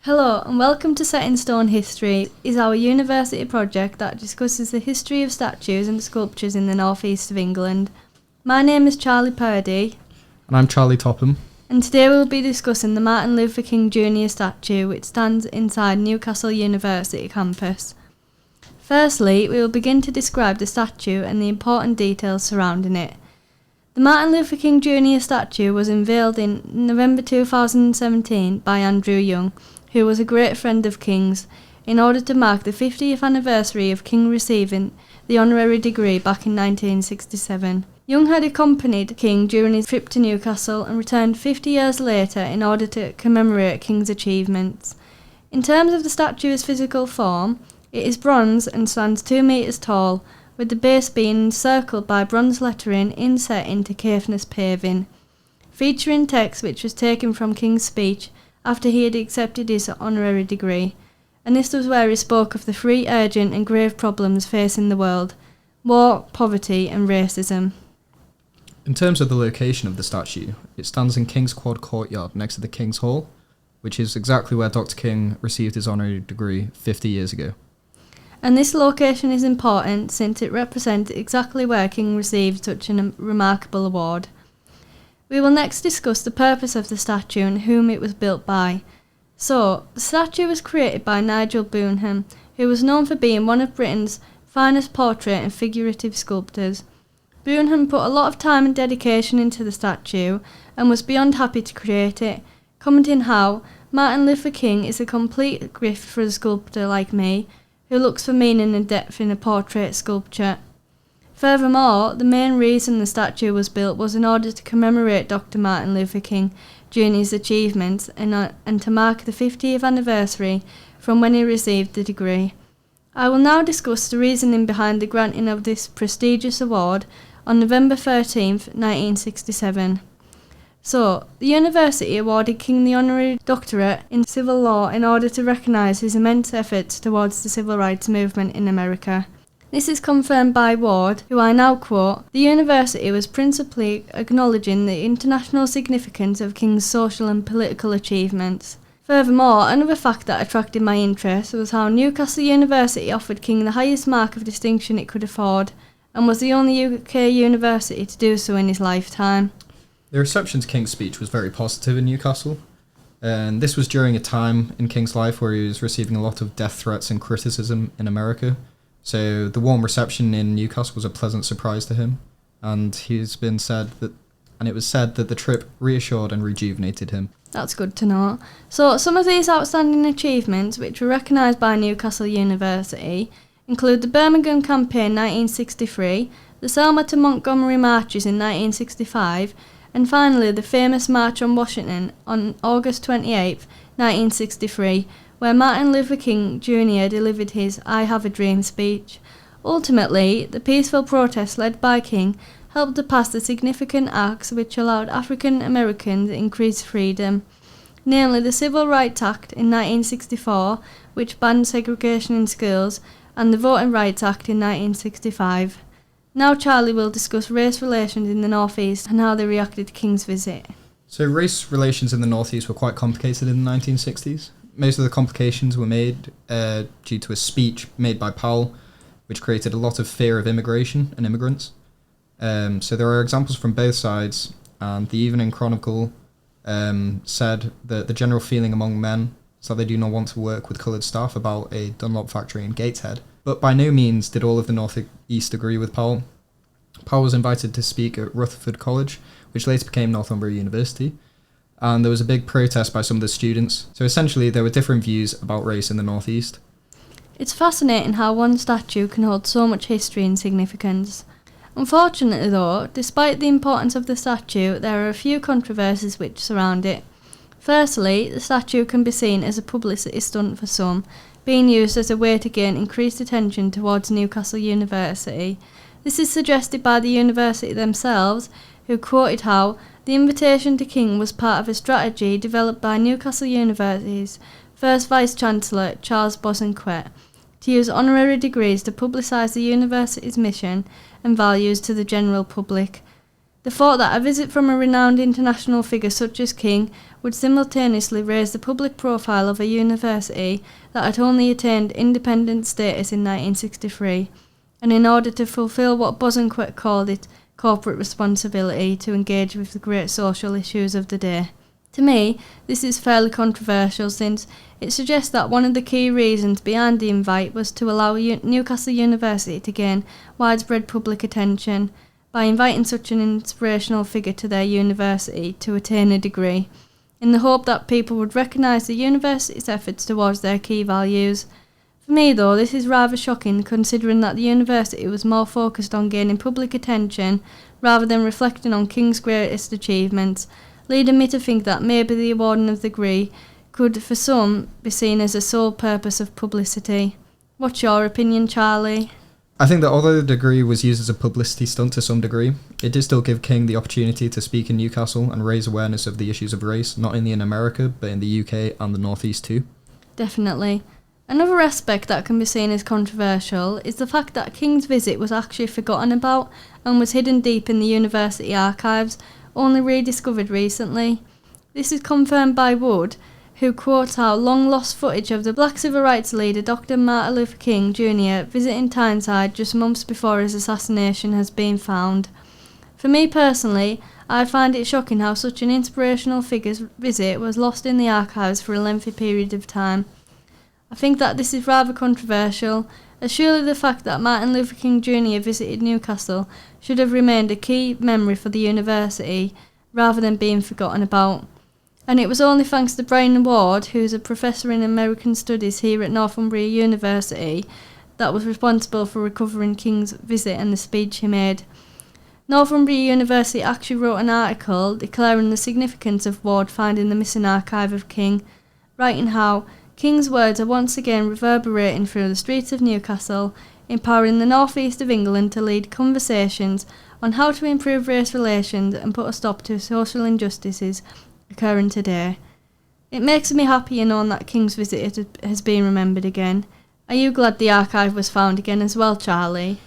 Hello and welcome to Set in Stone History is our university project that discusses the history of statues and sculptures in the northeast of England. My name is Charlie Purdy. And I'm Charlie Topham. And today we'll be discussing the Martin Luther King Jr. statue which stands inside Newcastle University campus. Firstly, we will begin to describe the statue and the important details surrounding it. The Martin Luther King Jr. statue was unveiled in November 2017 by Andrew Young, who was a great friend of King's, in order to mark the 50th anniversary of King receiving the honorary degree back in 1967. Young had accompanied King during his trip to Newcastle and returned 50 years later in order to commemorate King's achievements. In terms of the statue's physical form, it is bronze and stands 2 metres tall, with the base being encircled by bronze lettering inset into Caithness paving, featuring text which was taken from King's speech after he had accepted his honorary degree, and this was where he spoke of the 3 urgent and grave problems facing the world: war, poverty and racism. In terms of the location of the statue, it stands in King's Quad Courtyard next to the King's Hall, which is exactly where Dr. King received his honorary degree 50 years ago. And this location is important since it represents exactly where King received such a remarkable award. We will next discuss the purpose of the statue and whom it was built by. So, the statue was created by Nigel Boonham, who was known for being one of Britain's finest portrait and figurative sculptors. Boonham put a lot of time and dedication into the statue and was beyond happy to create it, commenting how Martin Luther King is a complete gift for a sculptor like me, who looks for meaning and depth in a portrait sculpture. Furthermore, the main reason the statue was built was in order to commemorate Dr. Martin Luther King Jr.'s achievements and to mark the 50th anniversary from when he received the degree. I will now discuss the reasoning behind the granting of this prestigious award on November 13th, 1967. So, the university awarded King the honorary doctorate in civil law in order to recognise his immense efforts towards the civil rights movement in America. This is confirmed by Ward, who I now quote, "The university was principally acknowledging the international significance of King's social and political achievements." Furthermore, another fact that attracted my interest was how Newcastle University offered King the highest mark of distinction it could afford, and was the only UK university to do so in his lifetime. The reception to King's speech was very positive in Newcastle, and this was during a time in King's life where he was receiving a lot of death threats and criticism in America. So the warm reception in Newcastle was a pleasant surprise to him, and it was said that the trip reassured and rejuvenated him. That's good to know. So some of these outstanding achievements, which were recognised by Newcastle University, include the Birmingham Campaign 1963, the Selma to Montgomery marches in 1965, and finally the famous March on Washington on August 28, 1963, where Martin Luther King Jr. delivered his "I Have a Dream" speech. Ultimately, the peaceful protest led by King helped to pass the significant acts which allowed African Americans increased freedom, namely the Civil Rights Act in 1964, which banned segregation in schools, and the Voting Rights Act in 1965. Now Charlie will discuss race relations in the North East and how they reacted to King's visit. So race relations in the North East were quite complicated in the 1960s. Most of the complications were made due to a speech made by Powell, which created a lot of fear of immigration and immigrants. So there are examples from both sides, and the Evening Chronicle said that the general feeling among men is that they do not want to work with coloured staff about a Dunlop factory in Gateshead. But by no means did all of the North East agree with Powell. Powell was invited to speak at Rutherford College, which later became Northumbria University, and there was a big protest by some of the students. So essentially there were different views about race in the North East. It's fascinating how one statue can hold so much history and significance. Unfortunately though, despite the importance of the statue, there are a few controversies which surround it. Firstly, the statue can be seen as a publicity stunt for some, being used as a way to gain increased attention towards Newcastle University. This is suggested by the university themselves, who quoted how the invitation to King was part of a strategy developed by Newcastle University's first Vice-Chancellor, Charles Bosanquet, to use honorary degrees to publicise the university's mission and values to the general public. The thought that a visit from a renowned international figure such as King would simultaneously raise the public profile of a university that had only attained independent status in 1963, and in order to fulfil what Bosanquet called it corporate responsibility to engage with the great social issues of the day. To me, this is fairly controversial since it suggests that one of the key reasons behind the invite was to allow Newcastle University to gain widespread public attention by inviting such an inspirational figure to their university to attain a degree, in the hope that people would recognise the university's efforts towards their key values. For me, though, this is rather shocking considering that the university was more focused on gaining public attention rather than reflecting on King's greatest achievements, leading me to think that maybe the awarding of the degree could, for some, be seen as a sole purpose of publicity. What's your opinion, Charlie? I think that although the degree was used as a publicity stunt to some degree, it did still give King the opportunity to speak in Newcastle and raise awareness of the issues of race, not only in America, but in the UK and the North East too. Definitely. Another aspect that can be seen as controversial is the fact that King's visit was actually forgotten about and was hidden deep in the university archives, only rediscovered recently. This is confirmed by Wood, who quotes how long-lost footage of the black civil rights leader Dr. Martin Luther King Jr. visiting Tyneside just months before his assassination has been found. For me personally, I find it shocking how such an inspirational figure's visit was lost in the archives for a lengthy period of time. I think that this is rather controversial, as surely the fact that Martin Luther King Jr. visited Newcastle should have remained a key memory for the university, rather than being forgotten about. And it was only thanks to Brian Ward, who is a professor in American Studies here at Northumbria University, that was responsible for recovering King's visit and the speech he made. Northumbria University actually wrote an article declaring the significance of Ward finding the missing archive of King, writing how King's words are once again reverberating through the streets of Newcastle, empowering the North East of England to lead conversations on how to improve race relations and put a stop to social injustices occurring today. It makes me happy knowing that King's visit has been remembered again. Are you glad the archive was found again as well, Charlie?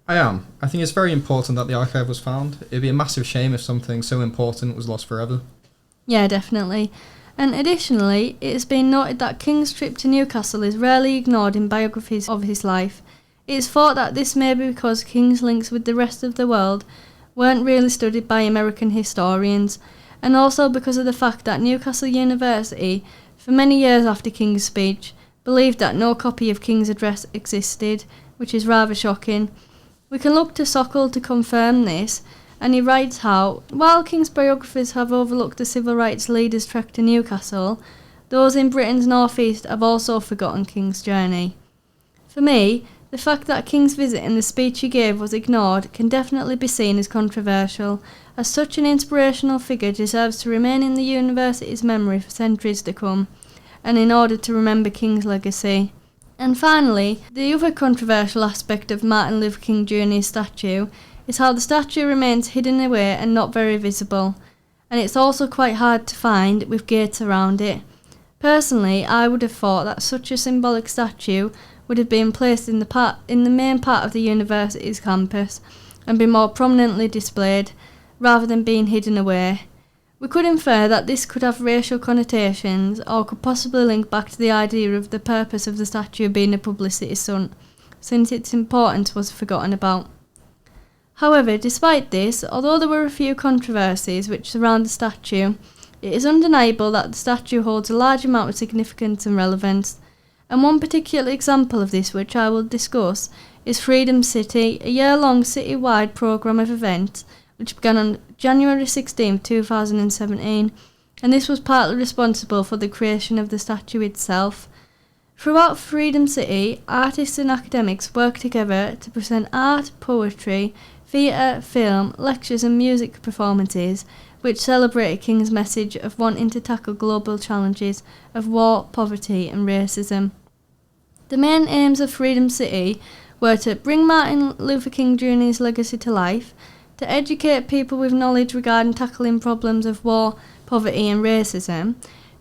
I am. I think it's very important that the archive was found. It'd be a massive shame if something so important was lost forever. Yeah, definitely. And additionally, it has been noted that King's trip to Newcastle is rarely ignored in biographies of his life. It is thought that this may be because King's links with the rest of the world weren't really studied by American historians, and also because of the fact that Newcastle University, for many years after King's speech, believed that no copy of King's address existed, which is rather shocking. We can look to Sokol to confirm this, and he writes how, while King's biographers have overlooked the civil rights leaders' trek to Newcastle, those in Britain's North East have also forgotten King's journey. For me, the fact that King's visit and the speech he gave was ignored can definitely be seen as controversial, as such an inspirational figure deserves to remain in the university's memory for centuries to come, and in order to remember King's legacy. And finally, the other controversial aspect of Martin Luther King Jr.'s statue is how the statue remains hidden away and not very visible, and it's also quite hard to find with gates around it. Personally, I would have thought that such a symbolic statue would have been placed in the main part of the university's campus and be more prominently displayed, rather than being hidden away. We could infer that this could have racial connotations, or could possibly link back to the idea of the purpose of the statue being a publicity stunt, since its importance was forgotten about. However, despite this, although there were a few controversies which surround the statue, it is undeniable that the statue holds a large amount of significance and relevance. And one particular example of this, which I will discuss, is Freedom City, a year-long city-wide programme of events which began on January 16, 2017, and this was partly responsible for the creation of the statue itself. Throughout Freedom City, artists and academics worked together to present art, poetry, theatre, film, lectures and music performances which celebrated King's message of wanting to tackle global challenges of war, poverty and racism. The main aims of Freedom City were to bring Martin Luther King Jr.'s legacy to life, to educate people with knowledge regarding tackling problems of war, poverty and racism,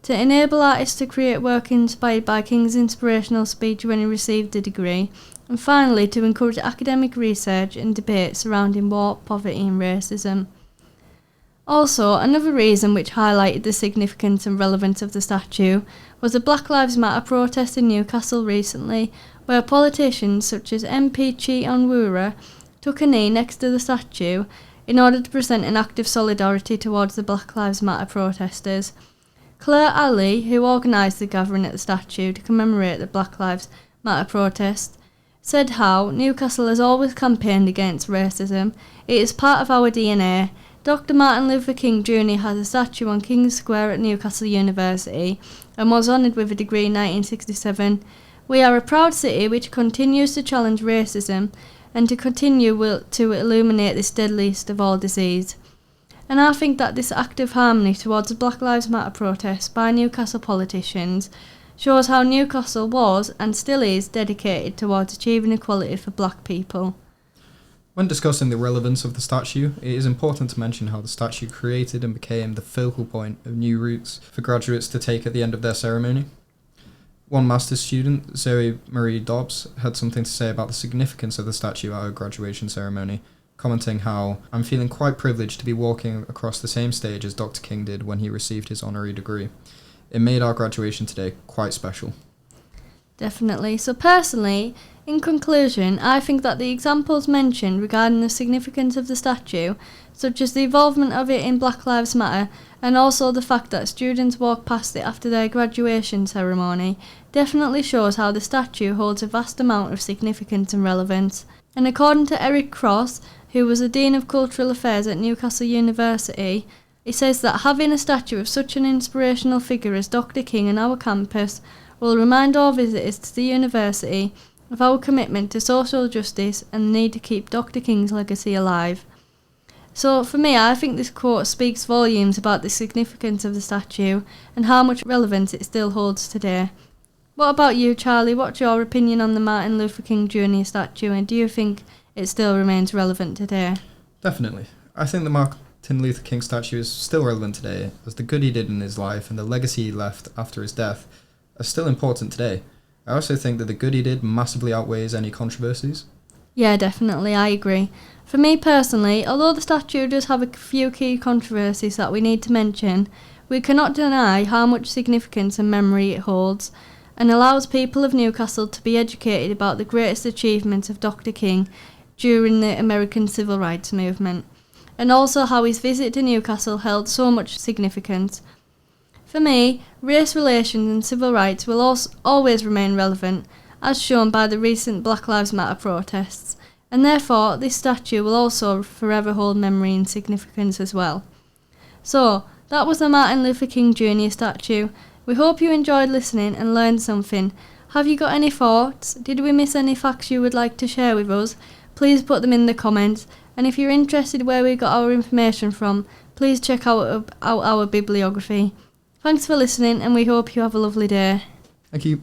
to enable artists to create work inspired by King's inspirational speech when he received a degree, and finally to encourage academic research and debate surrounding war, poverty and racism. Also, another reason which highlighted the significance and relevance of the statue was the Black Lives Matter protest in Newcastle recently, where politicians such as MP Chi Onwurah took a knee next to the statue in order to present an act of solidarity towards the Black Lives Matter protesters. Claire Ali, who organised the gathering at the statue to commemorate the Black Lives Matter protest, said how Newcastle has always campaigned against racism. It is part of our DNA. Dr. Martin Luther King Jr. has a statue on King's Square at Newcastle University and was honoured with a degree in 1967. We are a proud city which continues to challenge racism and to continue to illuminate this deadliest of all disease. And I think that this act of harmony towards the Black Lives Matter protest by Newcastle politicians shows how Newcastle was and still is dedicated towards achieving equality for black people. When discussing the relevance of the statue, it is important to mention how the statue created and became the focal point of new routes for graduates to take at the end of their ceremony. One master's student, Zoe Marie Dobbs, had something to say about the significance of the statue at her graduation ceremony, commenting how, "I'm feeling quite privileged to be walking across the same stage as Dr. King did when he received his honorary degree. It made our graduation today quite special." Definitely. So personally, in conclusion, I think that the examples mentioned regarding the significance of the statue, such as the involvement of it in Black Lives Matter, and also the fact that students walk past it after their graduation ceremony, definitely shows how the statue holds a vast amount of significance and relevance. And according to Eric Cross, who was the Dean of Cultural Affairs at Newcastle University, he says that having a statue of such an inspirational figure as Dr. King on our campus will remind all visitors to the university of our commitment to social justice and the need to keep Dr. King's legacy alive. So for me, I think this quote speaks volumes about the significance of the statue and how much relevance it still holds today. What about you, Charlie? What's your opinion on the Martin Luther King Jr. statue, and do you think it still remains relevant today? Definitely. I think the Martin Luther King statue is still relevant today, as the good he did in his life and the legacy he left after his death are still important today. I also think that the good he did massively outweighs any controversies. Yeah, definitely, I agree. For me personally, although the statue does have a few key controversies that we need to mention, we cannot deny how much significance and memory it holds, and allows people of Newcastle to be educated about the greatest achievements of Dr. King during the American Civil Rights Movement, and also how his visit to Newcastle held so much significance. For me, race relations and civil rights will always remain relevant, as shown by the recent Black Lives Matter protests, and therefore this statue will also forever hold memory and significance as well. So, that was the Martin Luther King Jr. statue. We hope you enjoyed listening and learned something. Have you got any thoughts? Did we miss any facts you would like to share with us? Please put them in the comments, and if you're interested where we got our information from, please check out our bibliography. Thanks for listening, and we hope you have a lovely day. Thank you.